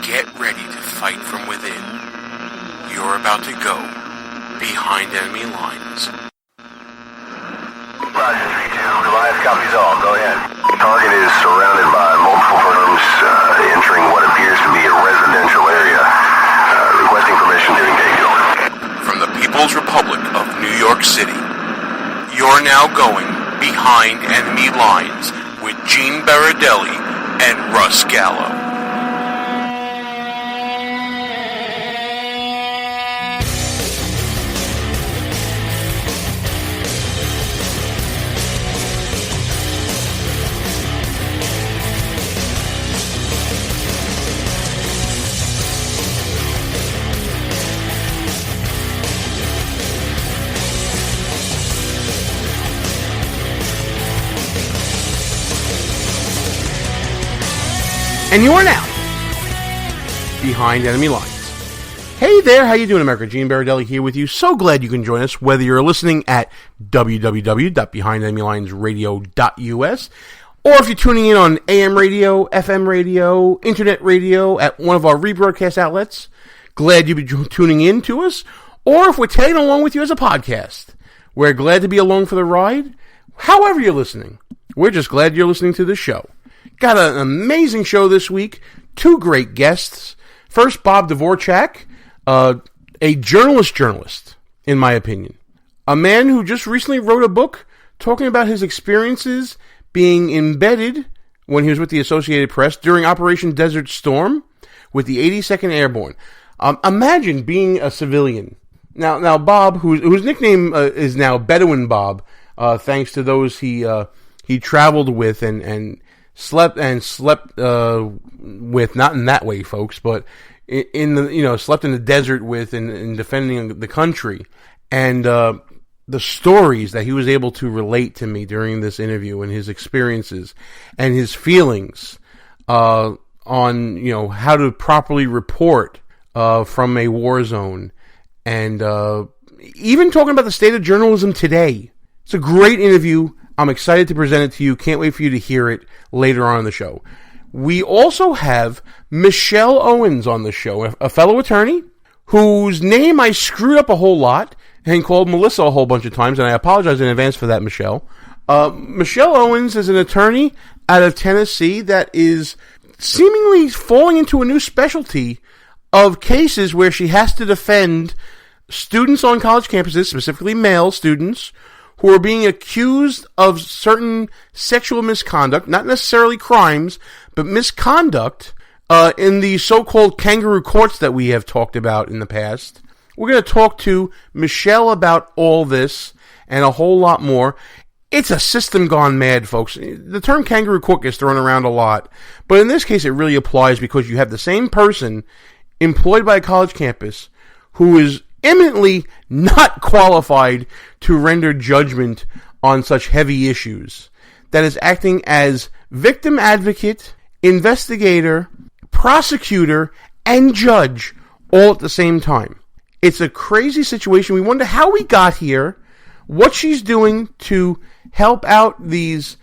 Get ready to fight from within. You're about to go behind enemy lines. Roger, 3-2. Goliath copies all. Go ahead. Target is surrounded by multiple firms entering what appears to be a residential area. Requesting permission to engage. From the People's Republic of New York City, you're now going behind enemy lines with Gene Baradelli and Russ Gallo. And you are now behind enemy lines. Hey there, how you doing, America? Gene Baradelli here with you. So glad you can join us, whether you're listening at www.behindenemylines.radio.us or if you're tuning in on AM radio, FM radio, internet radio at one of our rebroadcast outlets. Glad you've been tuning in to us. Or if we're tagging along with you as a podcast. We're glad to be along for the ride. However you're listening, we're just glad you're listening to the show. Got an amazing show this week. Two great guests. First, Bob Dvorchak, a journalist, in my opinion. A man who just recently wrote a book talking about his experiences being embedded when he was with the Associated Press during Operation Desert Storm with the 82nd Airborne. Imagine being a civilian. Now, Bob, whose nickname is now Bedouin Bob, thanks to those he traveled with and slept with, not in that way, folks, but slept in the desert with and defending the country. And the stories that he was able to relate to me during this interview and his experiences and his feelings on how to properly report from a war zone, and even talking about the state of journalism today. It's a great interview. I'm excited to present it to you. Can't wait for you to hear it later on in the show. We also have Michelle Owens on the show, a fellow attorney whose name I screwed up a whole lot and called Melissa a whole bunch of times, and I apologize in advance for that, Michelle. Michelle Owens is an attorney out of Tennessee that is seemingly falling into a new specialty of cases where she has to defend students on college campuses, specifically male students, who are being accused of certain sexual misconduct, not necessarily crimes, but misconduct in the so-called kangaroo courts that we have talked about in the past. We're going to talk to Michelle about all this and a whole lot more. It's a system gone mad, folks. The term kangaroo court gets thrown around a lot, but in this case it really applies because you have the same person employed by a college campus who is eminently not qualified to render judgment on such heavy issues, that is acting as victim advocate, investigator, prosecutor, and judge all at the same time. It's a crazy situation. We wonder how we got here, what she's doing to help out these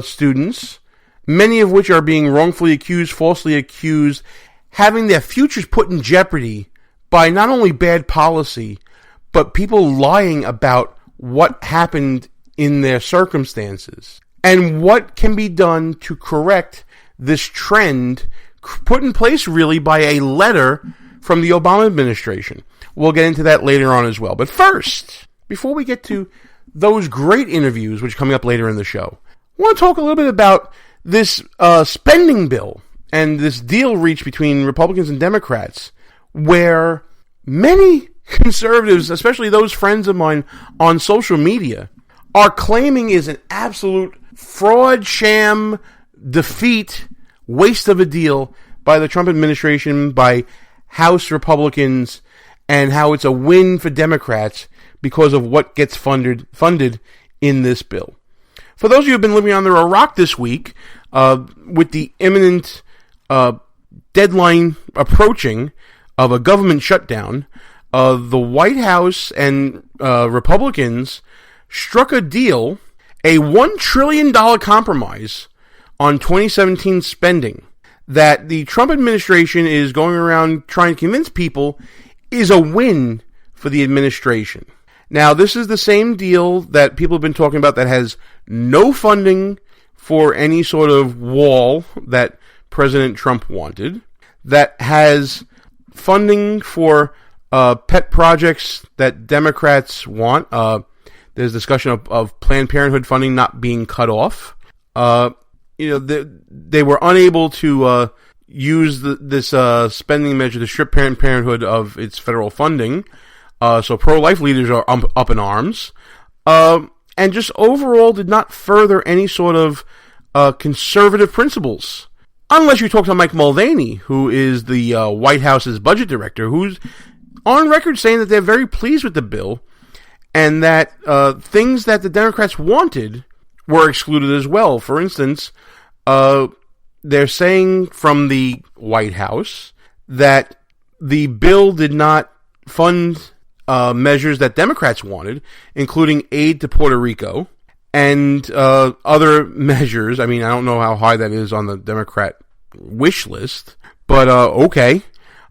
students, many of which are being wrongfully accused, falsely accused, having their futures put in jeopardy by not only bad policy, but people lying about what happened in their circumstances, and what can be done to correct this trend put in place really by a letter from the Obama administration. We'll get into that later on as well. But first, before we get to those great interviews, which are coming up later in the show, I want to talk a little bit about this spending bill and this deal reached between Republicans and Democrats, where many conservatives, especially those friends of mine on social media, are claiming is an absolute fraud, sham, defeat, waste of a deal by the Trump administration, by House Republicans, and how it's a win for Democrats because of what gets funded in this bill. For those of you who have been living under a rock this week, with the imminent deadline approaching of a government shutdown, the White House and Republicans struck a deal, a $1 trillion compromise on 2017 spending that the Trump administration is going around trying to convince people is a win for the administration. Now, this is the same deal that people have been talking about that has no funding for any sort of wall that President Trump wanted, that has funding for pet projects that Democrats want. There's discussion of Planned Parenthood funding not being cut off. They were unable to use this spending measure to strip Planned Parenthood of its federal funding. So pro-life leaders are up in arms. And just overall did not further any sort of conservative principles. Unless you talk to Mike Mulvaney, who is the White House's budget director, who's on record saying that they're very pleased with the bill, and that things that the Democrats wanted were excluded as well. For instance, they're saying from the White House that the bill did not fund measures that Democrats wanted, including aid to Puerto Rico and other measures. I mean, I don't know how high that is on the Democrat wish list, but okay.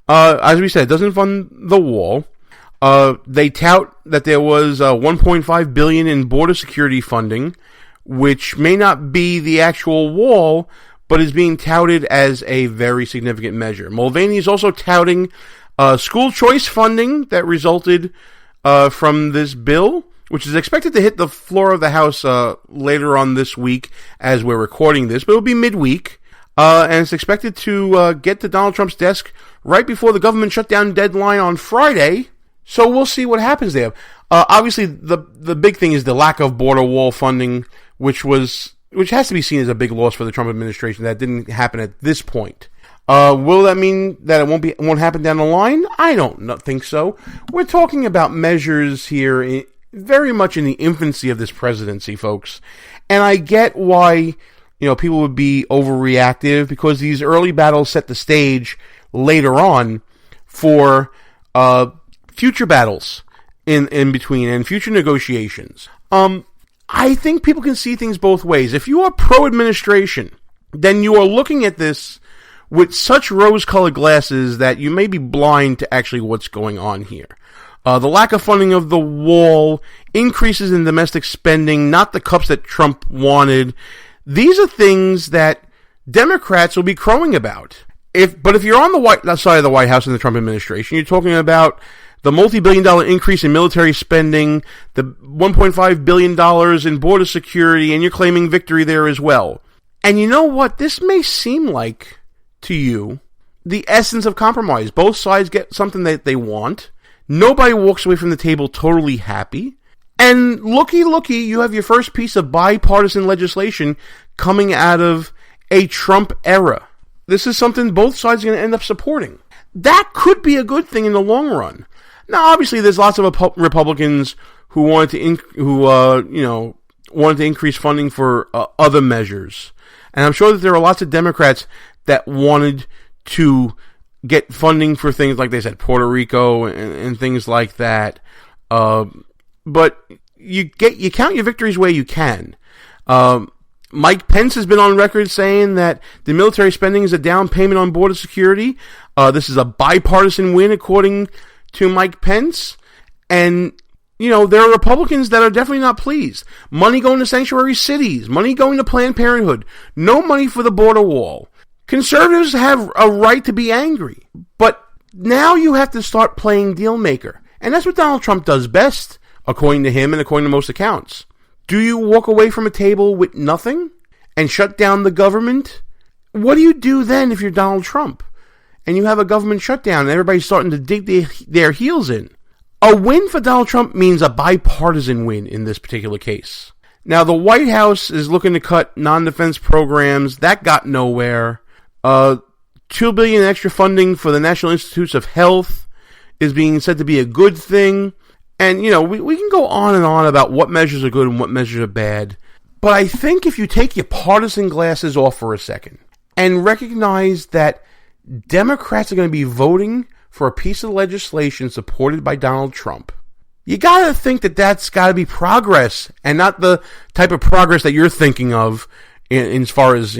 As we said, it doesn't fund the wall. They tout that there was $1.5 billion in border security funding, which may not be the actual wall, but is being touted as a very significant measure. Mulvaney is also touting school choice funding that resulted from this bill, which is expected to hit the floor of the House later on this week as we're recording this, but it'll be midweek, and it's expected to get to Donald Trump's desk right before the government shutdown deadline on Friday, so we'll see what happens there. Obviously, the big thing is the lack of border wall funding, which has to be seen as a big loss for the Trump administration. That didn't happen at this point. Will that mean that it won't happen down the line? I don't think so. We're talking about measures here very much in the infancy of this presidency, folks. And I get why, people would be overreactive, because these early battles set the stage later on for future battles in between and future negotiations. I think people can see things both ways. If you are pro-administration, then you are looking at this with such rose-colored glasses that you may be blind to actually what's going on here. The lack of funding of the wall, increases in domestic spending, not the cups that Trump wanted. These are things that Democrats will be crowing about. But if you're on the side of the White House in the Trump administration, you're talking about the multi-billion-dollar increase in military spending, the $1.5 billion in border security, and you're claiming victory there as well. And you know what? This may seem like, to you, the essence of compromise. Both sides get something that they want. Nobody walks away from the table totally happy. And looky, you have your first piece of bipartisan legislation coming out of a Trump era. This is something both sides are going to end up supporting. That could be a good thing in the long run. Now, obviously, there's lots of Republicans who wanted to increase funding for other measures, and I'm sure that there are lots of Democrats that wanted to get funding for things like they said, Puerto Rico and things like that. But you count your victories where you can. Mike Pence has been on record saying that the military spending is a down payment on border security. This is a bipartisan win, according to Mike Pence. And, there are Republicans that are definitely not pleased. Money going to sanctuary cities, money going to Planned Parenthood, no money for the border wall. Conservatives have a right to be angry, but now you have to start playing deal maker. And that's what Donald Trump does best, according to him and according to most accounts. Do you walk away from a table with nothing and shut down the government? What do you do then if you're Donald Trump and you have a government shutdown and everybody's starting to dig their heels in? A win for Donald Trump means a bipartisan win in this particular case. Now, the White House is looking to cut non-defense programs. That got nowhere. $2 billion in extra funding for the National Institutes of Health is being said to be a good thing. And, we can go on and on about what measures are good and what measures are bad. But I think if you take your partisan glasses off for a second and recognize that Democrats are going to be voting for a piece of legislation supported by Donald Trump, you got to think that that's got to be progress and not the type of progress that you're thinking of as far as,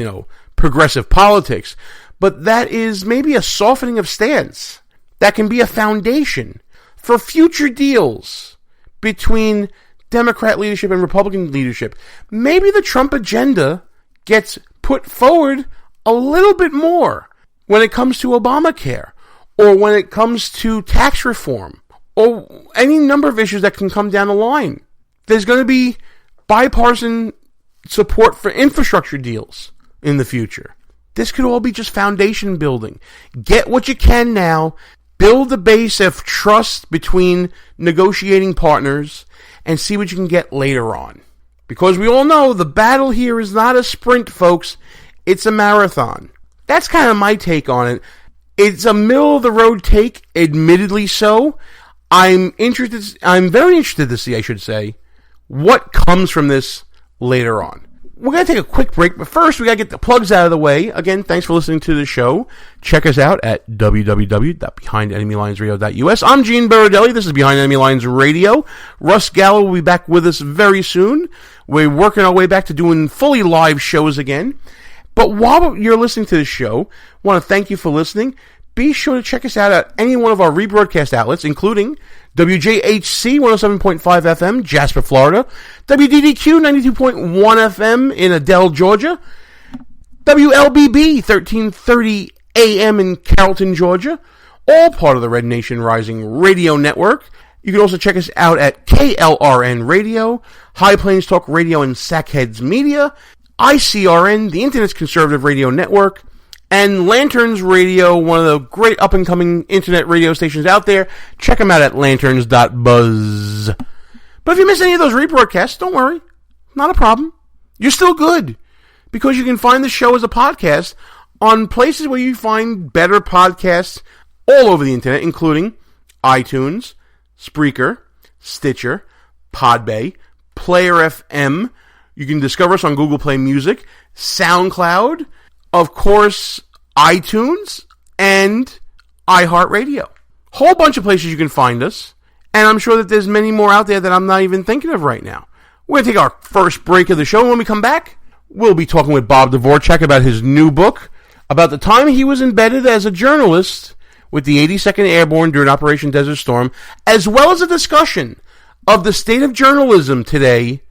progressive politics, but that is maybe a softening of stance that can be a foundation for future deals between Democrat leadership and Republican leadership. Maybe the Trump agenda gets put forward a little bit more when it comes to Obamacare, or when it comes to tax reform, or any number of issues that can come down the line. There's going to be bipartisan support for infrastructure deals in the future. This could all be just foundation building. Get what you can now, build the base of trust between negotiating partners, and see what you can get later on. Because we all know the battle here is not a sprint, folks. It's a marathon. That's kind of my take on it. It's a middle-of-the-road take, admittedly so. I'm very interested to see, I should say, what comes from this later on. We're going to take a quick break, but first we got to get the plugs out of the way. Again, thanks for listening to the show. Check us out at www.behindenemylines.radio.us. I'm Gene Baradelli. This is Behind Enemy Lines Radio. Russ Gallo will be back with us very soon. We're working our way back to doing fully live shows again. But while you're listening to the show, I want to thank you for listening. Be sure to check us out at any one of our rebroadcast outlets, including WJHC 107.5 FM, Jasper, Florida, WDDQ 92.1 FM in Adel, Georgia, WLBB 1330 AM in Carrollton, Georgia, all part of the Red Nation Rising Radio Network. You can also check us out at KLRN Radio, High Plains Talk Radio, and Sackheads Media, ICRN, the Internet's Conservative Radio Network, and Lanterns Radio, one of the great up-and-coming internet radio stations out there. Check them out at lanterns.buzz. But if you miss any of those rebroadcasts, don't worry. Not a problem. You're still good. Because you can find the show as a podcast on places where you find better podcasts all over the internet, including iTunes, Spreaker, Stitcher, Podbay, Player FM. You can discover us on Google Play Music, SoundCloud, of course, iTunes, and iHeartRadio. Whole bunch of places you can find us, and I'm sure that there's many more out there that I'm not even thinking of right now. We're going to take our first break of the show, and when we come back, we'll be talking with Bob Dvorchak about his new book, about the time he was embedded as a journalist with the 82nd Airborne during Operation Desert Storm, as well as a discussion of the state of journalism today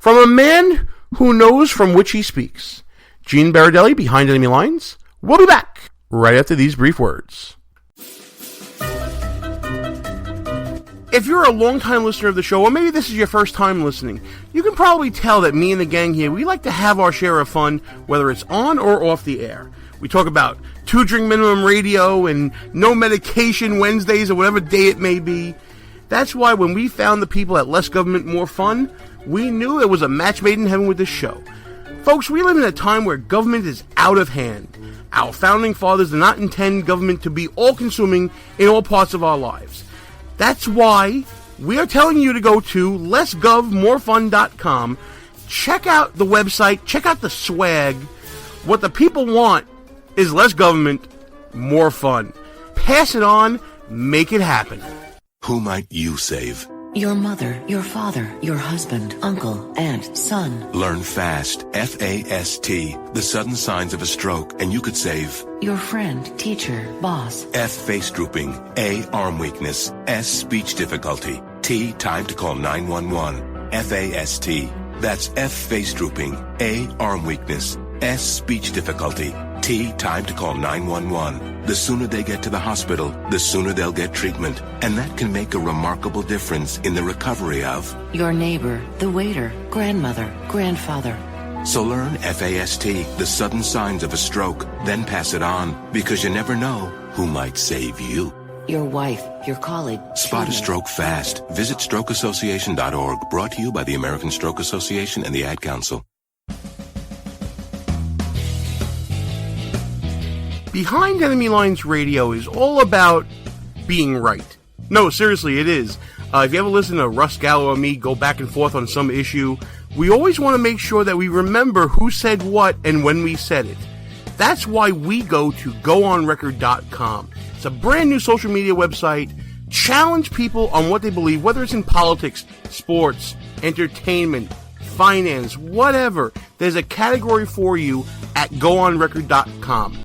from a man who knows from which he speaks. Gene Baradelli, Behind Enemy Lines. We'll be back right after these brief words. If you're a long-time listener of the show, or maybe this is your first time listening, you can probably tell that me and the gang here, we like to have our share of fun, whether it's on or off the air. We talk about 2-drink minimum radio and no medication Wednesdays or whatever day it may be. That's why when we found the people at Less Government, More Fun, we knew it was a match made in heaven with this show. Folks, we live in a time where government is out of hand. Our founding fathers did not intend government to be all-consuming in all parts of our lives. That's why we are telling you to go to lessgovmorefun.com, check out the website, check out the swag. What the people want is less government, more fun. Pass it on, make it happen. Who might you save? Your mother, your father, your husband, uncle, aunt, son. Learn FAST, F-A-S-T, the sudden signs of a stroke, and you could save. Your friend, teacher, boss. F, face drooping. A, arm weakness. S, speech difficulty. T, time to call 911. F-A-S-T. That's F, face drooping. A, arm weakness. S, speech difficulty. T, time to call 911. The sooner they get to the hospital, the sooner they'll get treatment. And that can make a remarkable difference in the recovery of your neighbor, the waiter, grandmother, grandfather. So learn FAST, the sudden signs of a stroke, then pass it on, because you never know who might save you. Your wife, your colleague. Spot a stroke fast. Visit strokeassociation.org, brought to you by the American Stroke Association and the Ad Council. Behind Enemy Lines Radio is all about being right. No, seriously, it is. If you ever listen to Russ Gallo or me go back and forth on some issue, we always want to make sure that we remember who said what and when we said it. That's why we go to goonrecord.com. It's a brand new social media website. Challenge people on what they believe, whether it's in politics, sports, entertainment, finance, whatever. There's a category for you at goonrecord.com.